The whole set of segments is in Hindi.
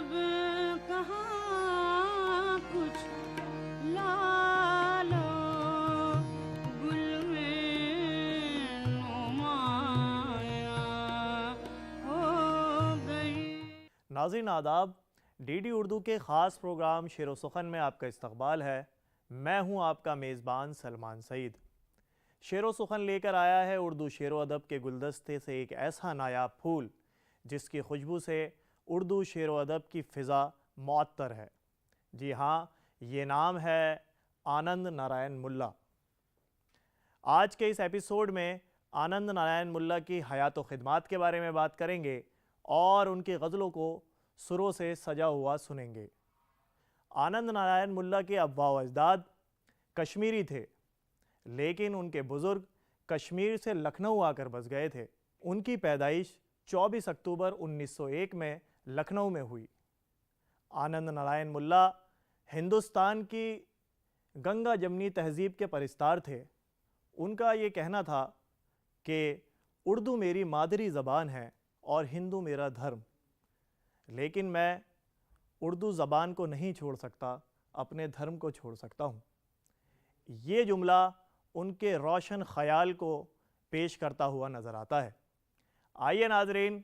अब कहाँ कुछ लालो गुल में नुमाया हो गई। नाज़रीन आदाब, डीडी उर्दू के ख़ास प्रोग्राम शेर व सुखन में आपका इस्तकबाल है। मैं हूं आपका मेज़बान सलमान सईद। शेर व सुखन लेकर आया है उर्दू शेर व अदब के गुलदस्ते से एक ऐसा नायाब फूल जिसकी खुशबू से उर्दू शेर व अदब की फ़िज़ा मुअत्तर है। जी हाँ, ये नाम है आनंद नारायण मुल्ला। आज के इस एपिसोड में आनंद नारायण मुल्ला की हयात व खिदमात के बारे में बात करेंगे और उनकी गज़लों को सुरों से सजा हुआ सुनेंगे। आनंद नारायण मुल्ला के अब्वा व अजदाद कश्मीरी थे, लेकिन उनके बुज़ुर्ग कश्मीर से लखनऊ आकर बस गए थे। उनकी पैदाइश 24 अक्टूबर 1901 में लखनऊ में हुई। आनंद नारायण मुल्ला हिंदुस्तान की गंगा जमनी तहज़ीब के परिस्तार थे। उनका ये कहना था कि उर्दू मेरी मादरी ज़बान है और हिंदू मेरा धर्म, लेकिन मैं उर्दू ज़बान को नहीं छोड़ सकता, अपने धर्म को छोड़ सकता हूँ। ये जुमला उनके रोशन ख़याल को पेश करता हुआ नज़र आता है। आइए नाज़रीन,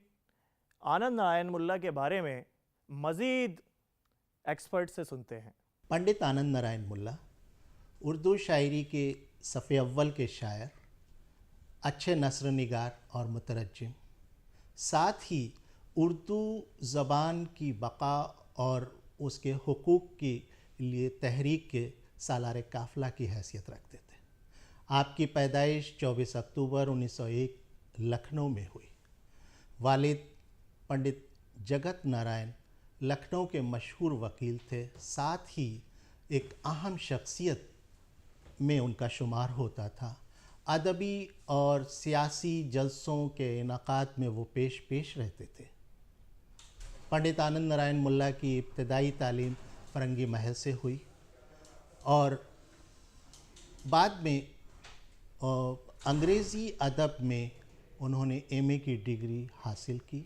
आनंद नारायण मुल्ला के बारे में मज़ीद एक्सपर्ट से सुनते हैं। पंडित आनंद नारायण मुल्ला उर्दू शायरी के सफ़े अव्वल के शायर, अच्छे नस्र निगार और मुतरज्जिम, साथ ही उर्दू ज़बान की बका और उसके हुकूक़ के लिए तहरीक के सालार काफ़िला की हैसियत रखते थे। आपकी पैदाइश 24 अक्टूबर 1901 लखनऊ में हुई। वालिद पंडित जगत नारायण लखनऊ के मशहूर वकील थे, साथ ही एक अहम शख्सियत में उनका शुमार होता था। अदबी और सियासी जलसों के इनक़ाद में वो पेश रहते थे। पंडित आनंद नारायण मुल्ला की इब्तदाई तालीम फ़रंगी महल से हुई और बाद में अंग्रेज़ी अदब में उन्होंने एमए की डिग्री हासिल की।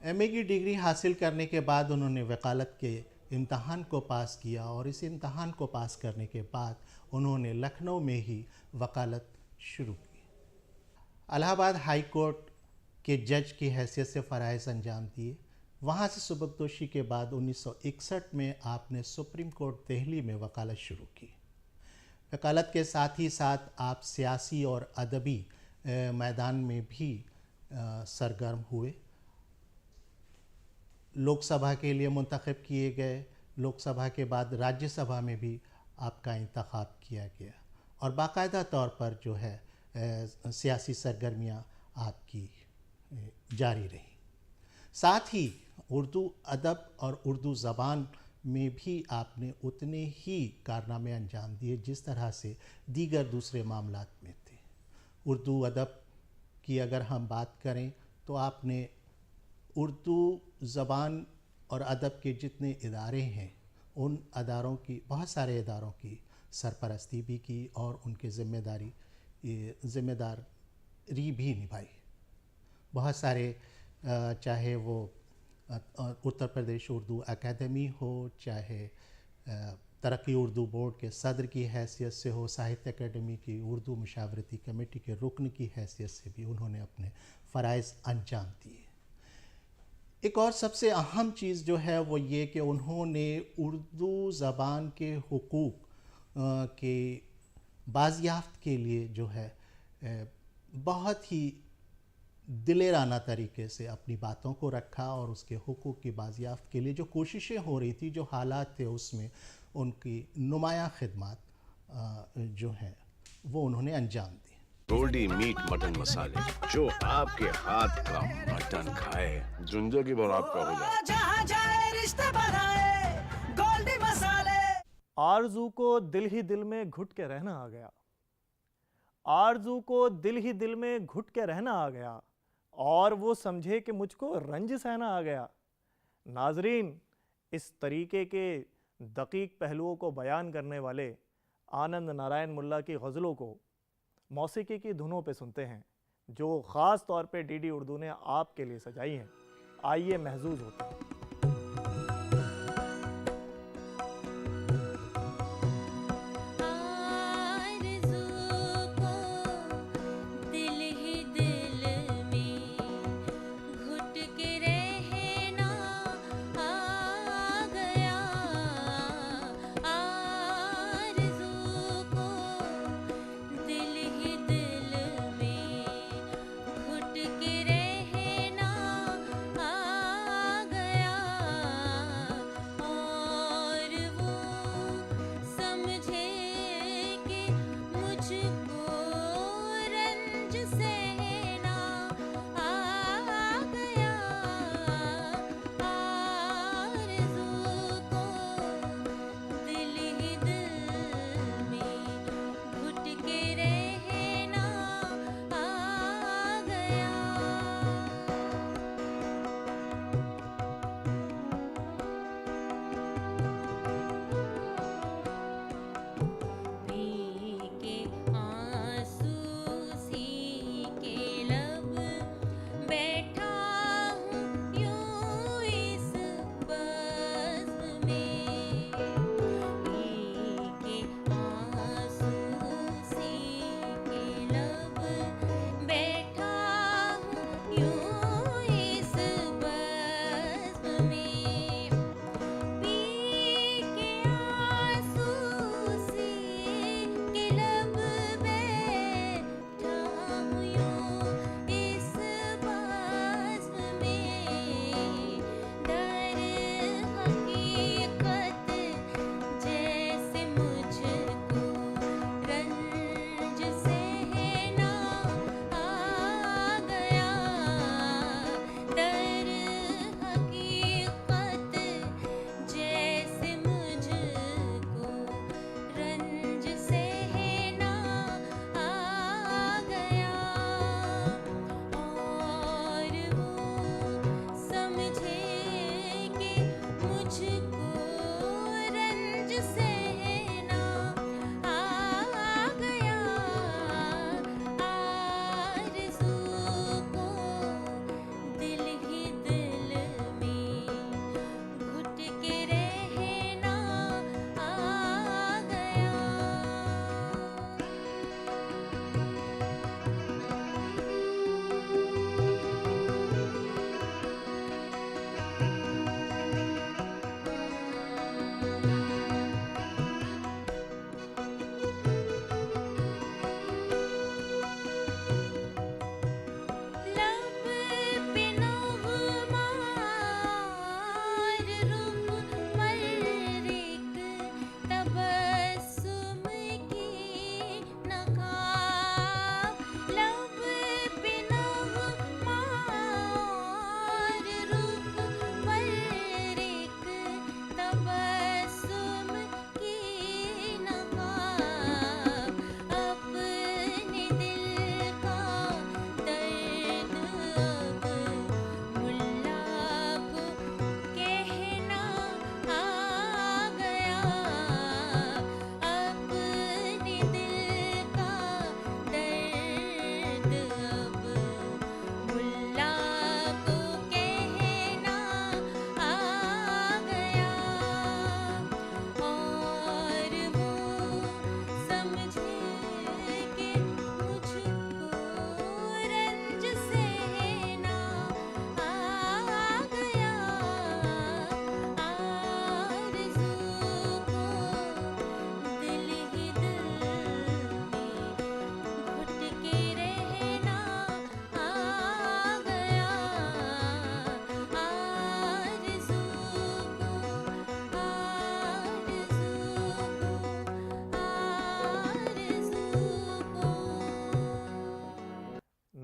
एमए की डिग्री हासिल करने के बाद उन्होंने वकालत के इम्तहान को पास किया और इस इम्तहान को पास करने के बाद उन्होंने लखनऊ में ही वकालत शुरू की। इलाहाबाद हाई कोर्ट के जज की हैसियत से फ़राइज़ अंजाम दिए। वहाँ से सुबकदोशी के बाद 1961 में आपने सुप्रीम कोर्ट दिल्ली में वकालत शुरू की। वकालत के साथ ही साथ आप सियासी और अदबी मैदान में भी सरगर्म हुए। लोकसभा के लिए मुंतखब किए गए। लोकसभा के बाद राज्यसभा में भी आपका इंतखाब किया गया और बाकायदा तौर पर जो है सियासी सरगर्मियाँ आपकी जारी रही। साथ ही उर्दू अदब और उर्दू ज़बान में भी आपने उतने ही कारनामे अंजाम दिए जिस तरह से दीगर दूसरे मामलात में थे। उर्दू अदब की अगर हम बात करें तो आपने उर्दू ज़बान और अदब के जितने इदारे हैं उन अदारों की, बहुत सारे इदारों की सरपरस्ती भी की और उनके ज़िम्मेदारी भी निभाई। बहुत सारे चाहे वो उत्तर प्रदेश उर्दू अकादमी हो, चाहे तरक्की उर्दू बोर्ड के सदर की हैसियत से हो, साहित्य अकेडमी की उर्दू मुशावरती कमेटी के रुकन की हैसियत से भी उन्होंने अपने फ़राइज़ अंजाम दिए। एक और सबसे अहम चीज़ जो है वो ये कि उन्होंने उर्दू ज़बान के हुकूक़ के बाज़याफ़्त के लिए जो है बहुत ही दिलेराना तरीके से अपनी बातों को रखा और उसके हुकूक़ की बाज़याफ़्त के लिए जो कोशिशें हो रही थी, जो हालात थे, उसमें उनकी नुमायाँ खिदमत जो हैं वो उन्होंने अंजाम दी। गोल्डी मीट मटन मसाले, जो आपके हाथ का मटन खाए जिंदगी भर आपका हो जाए। जहाँ जाए रिश्ते बनाए गोल्डी मसाले। आरज़ू को दिल ही दिल में घुट के रहना आ गया। आरज़ू को दिल ही दिल में घुट के रहना आ गया और वो समझे कि मुझको रंज सहना आ गया। नाजरीन, इस तरीके के दकीक पहलुओं को बयान करने वाले आनंद नारायण मुल्ला की गज़लों को मौसीकी की धुनों पे सुनते हैं, जो ख़ास तौर पे डीडी उर्दू ने आपके लिए सजाई हैं। आइए महजूज होते हैं।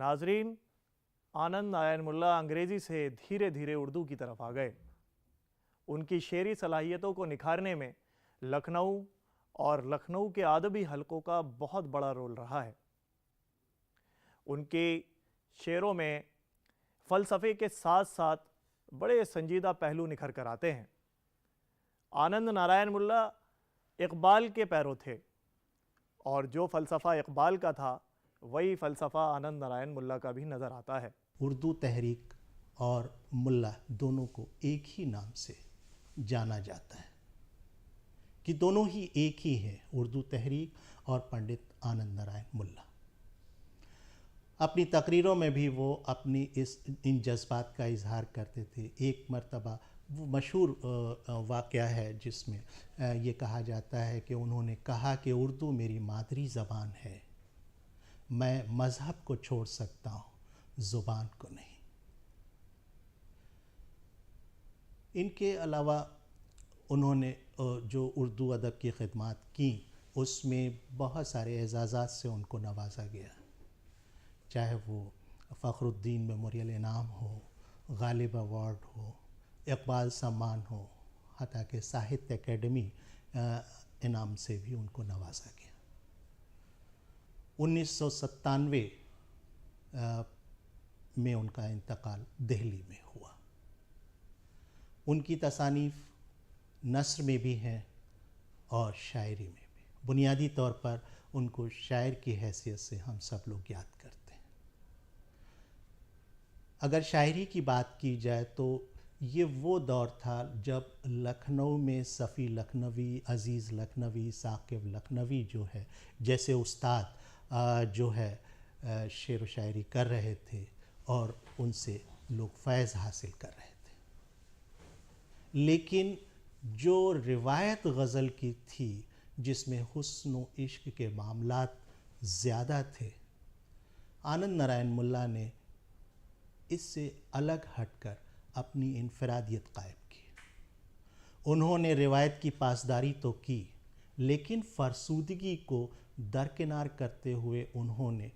नाजरीन, आनंद नारायण मुल्ला अंग्रेज़ी से धीरे धीरे उर्दू की तरफ आ गए। उनकी शेरी सलाहियतों को निखारने में लखनऊ और लखनऊ के अदबी हलकों का बहुत बड़ा रोल रहा है। उनके शेरों में फ़लसफ़े के साथ साथ बड़े संजीदा पहलू निखर कर आते हैं। आनंद नारायण मुल्ला इक़बाल के पैरों थे और जो फ़लसफ़ा इक़बाल का था वही फ़लसफ़ा आनंद नारायण मुल्ला का भी नज़र आता है। उर्दू तहरीक और मुल्ला दोनों को एक ही नाम से जाना जाता है कि दोनों ही एक ही हैं, उर्दू तहरीक और पंडित आनंद नारायण मुल्ला। अपनी तकरीरों में भी वो अपनी इन जज्बात का इजहार करते थे। एक मर्तबा वो मशहूर वाक़या है जिसमें ये कहा जाता है कि उन्होंने कहा कि उर्दू मेरी मादरी ज़बान है, मैं मज़हब को छोड़ सकता हूँ, ज़ुबान को नहीं। इनके अलावा उन्होंने जो उर्दू अदब की ख़िदमत की उसमें बहुत सारे एजाज़ात से उनको नवाजा गया, चाहे वो फ़खरुद्दीन मेमोरियल इनाम हो, गालिब अवार्ड हो, इक़बाल सम्मान हो, हत्ता कि साहित्य अकेडमी इनाम से भी उनको नवाजा गया। 1997 में उनका इंतकाल दिल्ली में हुआ। उनकी तसानीफ़ नस्र में भी हैं और शायरी में भी। बुनियादी तौर पर उनको शायर की हैसियत से हम सब लोग याद करते हैं। अगर शायरी की बात की जाए तो ये वो दौर था जब लखनऊ में सफ़ी लखनवी, अज़ीज़ लखनवी, साकिब लखनवी जो है जैसे उस्ताद जो है शेर व शायरी कर रहे थे और उनसे लोग फैज़ हासिल कर रहे थे। लेकिन जो रिवायत गज़ल की थी जिसमें हुस्न व इश्क के मामलात ज़्यादा थे, आनंद नारायण मुल्ला ने इससे अलग हटकर अपनी इनफरादियत कायम की। उन्होंने रिवायत की पासदारी तो की, लेकिन फरसूदगी को दरकिनार करते हुए उन्होंने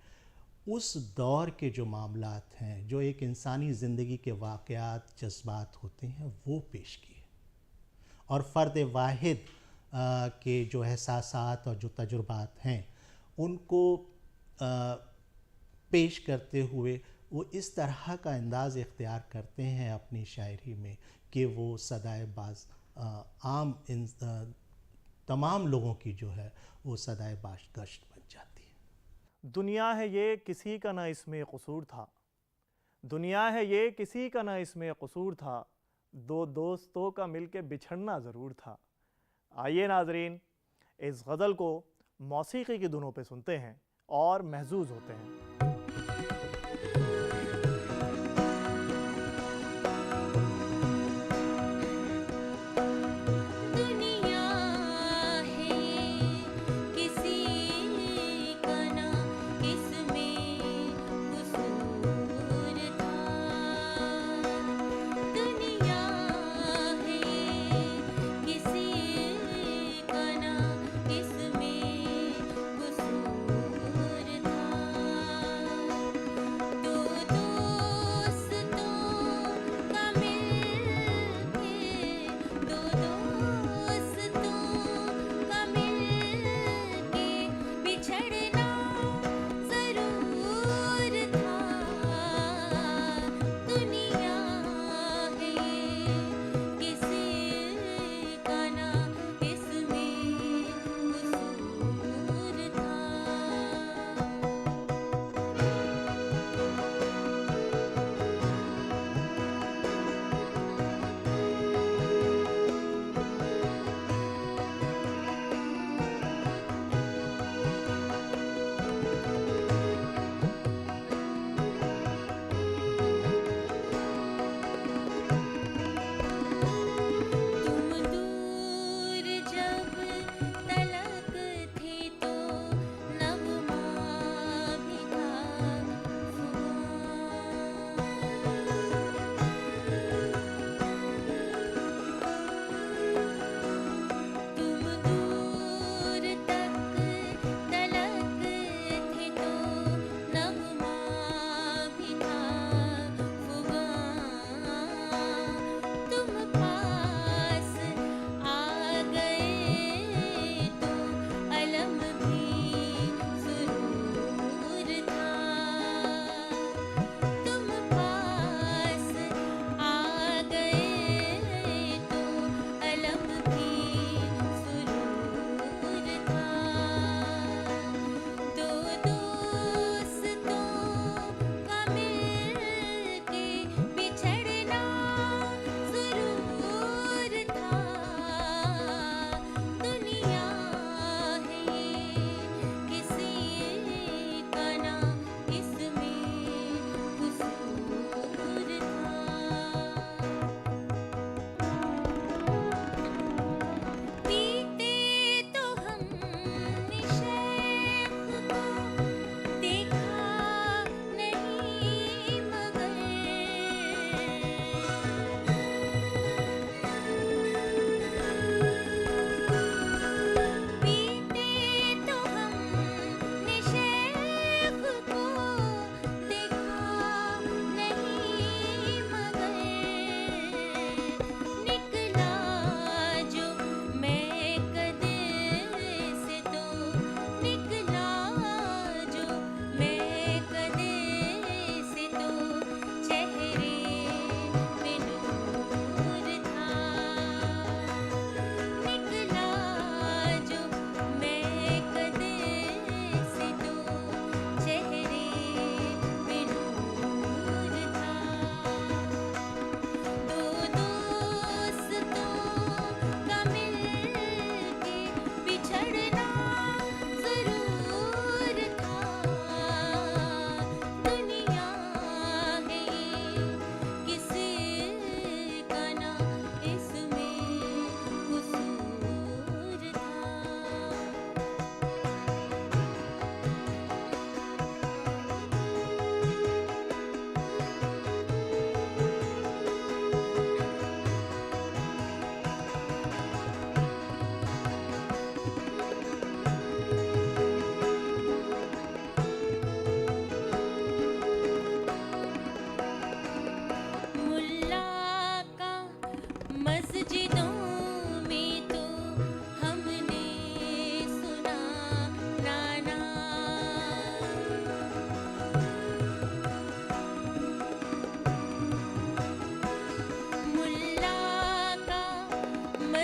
उस दौर के जो मामलात हैं, जो एक इंसानी ज़िंदगी के वाक़यात, जज्बात होते हैं, वो पेश किए और फ़र्द वाहिद के जो एहसासात और जो तजुर्बात हैं उनको पेश करते हुए वो इस तरह का अंदाज़ इख्तियार करते हैं अपनी शायरी में कि वो सदाए बाज़ आम तमाम लोगों की जो है वो सदाए बाज़गश्त बन जाती है। दुनिया है ये किसी का ना इसमें कसूर था, दुनिया है ये किसी का ना इसमें कसूर था, दो दोस्तों का मिलके बिछड़ना ज़रूर था। आइए नाजरीन, इस गज़ल को मौसीक़ी की धुनों पे सुनते हैं और महजूज़ होते हैं। इसमें कसूर था।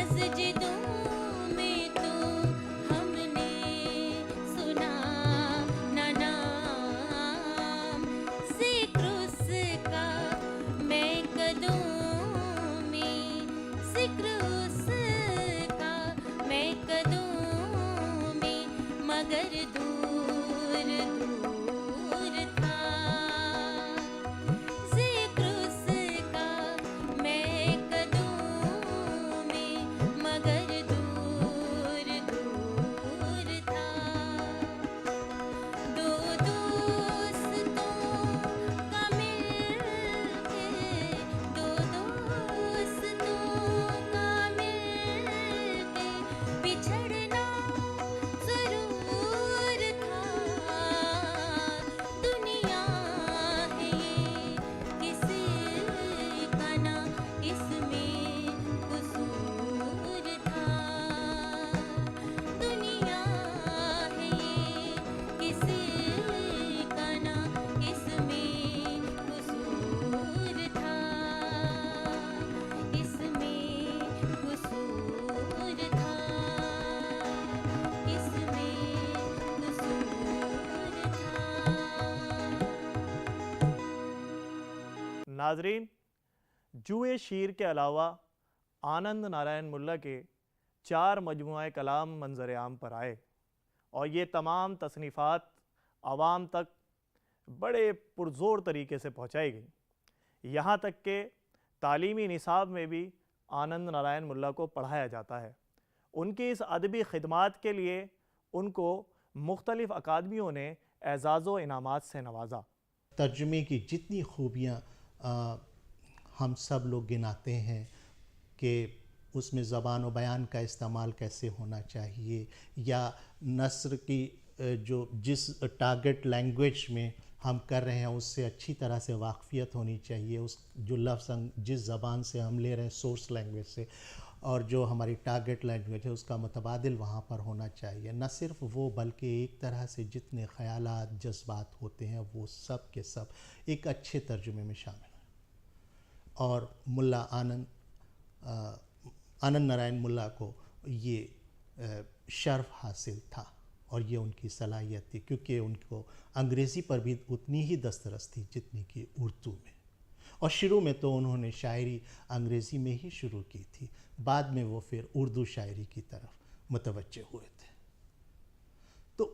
मस्जिदों में तो हमने सुना ना नाम, जिक्र उसका महकदों में, जिक्र उसका महकदों में, मगर दूर दूर था, जिक्र उसका महकदों में, मगर दूर दूर था। दो दोस्तों का मिलके, दो दोस्तों का मिलके बिछड़ना जरूर था। दुनिया है ये किसी का ना इसमें कसूर था। दुनिया है ये किसी का ना इसमें कसूर था, इसमें कसूर था, इसमें कसूर था। नाजरीन, जुए शीर के अलावा आनंद नारायण मुल्ला के 4 मजमुआ कलाम मंजर आम पर आए और ये तमाम तसनीफ़ात आवाम तक बड़े पुरज़ोर तरीके से पहुँचाई गई। यहाँ तक कि तालीमी निसाब में भी आनंद नारायण मुल्ला को पढ़ाया जाता है। उनकी इस अदबी खिदमात के लिए उनको मुख्तलिफ़ अकादमियों ने एज़ाज़ व इनामात से नवाजा। तर्जुमे की जितनी खूबियाँ हम सब लोग गिनाते हैं कि उसमें ज़बान व बयान का इस्तेमाल कैसे होना चाहिए, या नस्र की जो जिस टारगेट लैंग्वेज में हम कर रहे हैं उससे अच्छी तरह से वाकफ़ियत होनी चाहिए, उस जो लफ्ज़ जिस ज़बान से हम ले रहे हैं सोर्स लैंग्वेज से, और जो हमारी टारगेट लैंग्वेज है उसका मुतबादिल वहाँ पर होना चाहिए। न सिर्फ वो बल्कि एक तरह से जितने ख़यालात जज्बात होते हैं वो सब के सब एक अच्छे तर्जुमे में शामिल हैं। और मुल्ला आनंद नारायण मुल्ला को ये शर्फ हासिल था और ये उनकी सलाहियत थी, क्योंकि उनको अंग्रेज़ी पर भी उतनी ही दस्तरस थी जितनी कि उर्दू में। और शुरू में तो उन्होंने शायरी अंग्रेज़ी में ही शुरू की थी, बाद में वो फिर उर्दू शायरी की तरफ मुतवज्जे हुए थे। तो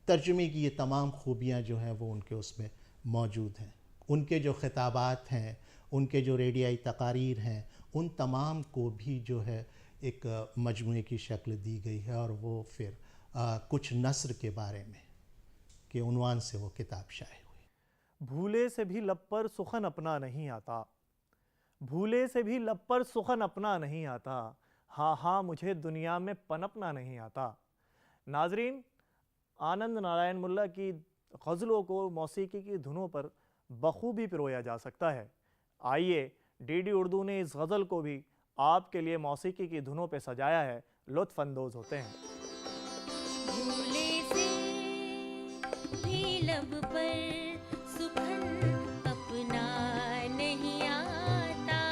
तर्जुमे की ये तमाम खूबियाँ जो हैं वो उनके उसमें मौजूद हैं। उनके जो ख़िताबात हैं, उनके जो रेडियाई तकारीर हैं, उन तमाम को भी जो है एक मजमूए की शक्ल दी गई है, और वो फिर कुछ नस्र के बारे में के उन्वान से वो किताब शाये हुई। भूले से भी लब पर सुखन अपना नहीं आता, भूले से भी लब पर सुखन अपना नहीं आता, हाँ हाँ मुझे दुनिया में पनपना नहीं आता। नाजरीन, आनंद नारायण मुल्ला की गज़लों को मौसीकी की धुनों पर बखूबी पिरोया जा सकता है। आइए, डीडी उर्दू ने इस गज़ल को भी आपके लिए मौसीकी की धुनों पे सजाया है। लुत्फ़ अंदोज़ होते हैं। भूले से भी लब पर सुखन अपना नहीं आता,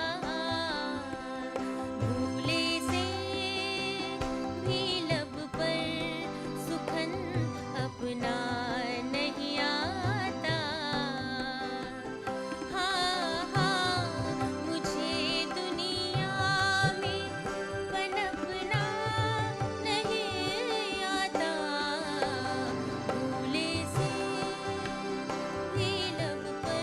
भूले से भी लब पर सुखन अपना नहीं आता। हाँ हाँ मुझे दुनिया में पनपना नहीं आता, भूले से भी लब पर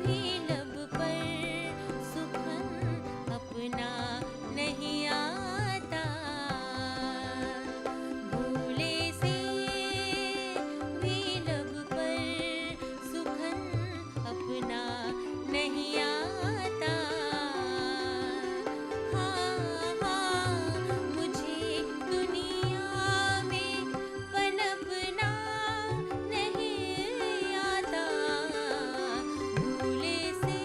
भी लब पर सुखन अपना नहीं आता, भूले से भी लब पर सुखन अपना नहीं आता। हाँ हाँ मुझे दुनिया में पनपना नहीं आता, भूले से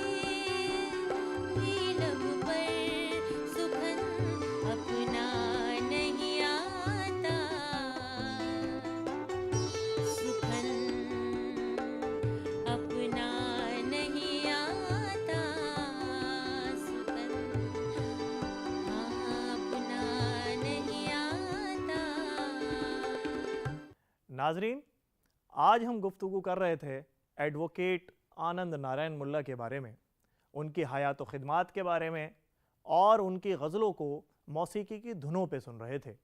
भी लब पर सुखन अपना नहीं आता, सुखन अपना नहीं आता, सुखन अपना नहीं आता। नाजरीन, आज हम गुफ्तगू कर रहे थे एडवोकेट आनंद नारायण मुल्ला के बारे में, उनकी हयात व खिदमात के बारे में, और उनकी गज़लों को मौसीकी की धुनों पे सुन रहे थे।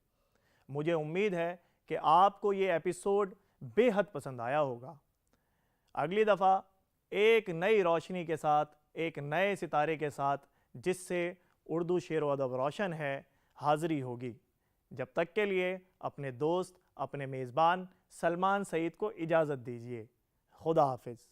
मुझे उम्मीद है कि आपको ये एपिसोड बेहद पसंद आया होगा। अगली दफ़ा एक नई रोशनी के साथ, एक नए सितारे के साथ, जिससे उर्दू शेर व अदब रोशन है, हाज़िरी होगी। जब तक के लिए अपने दोस्त, अपने मेज़बान सलमान सईद को इजाज़त दीजिए। खुदा हाफिज़।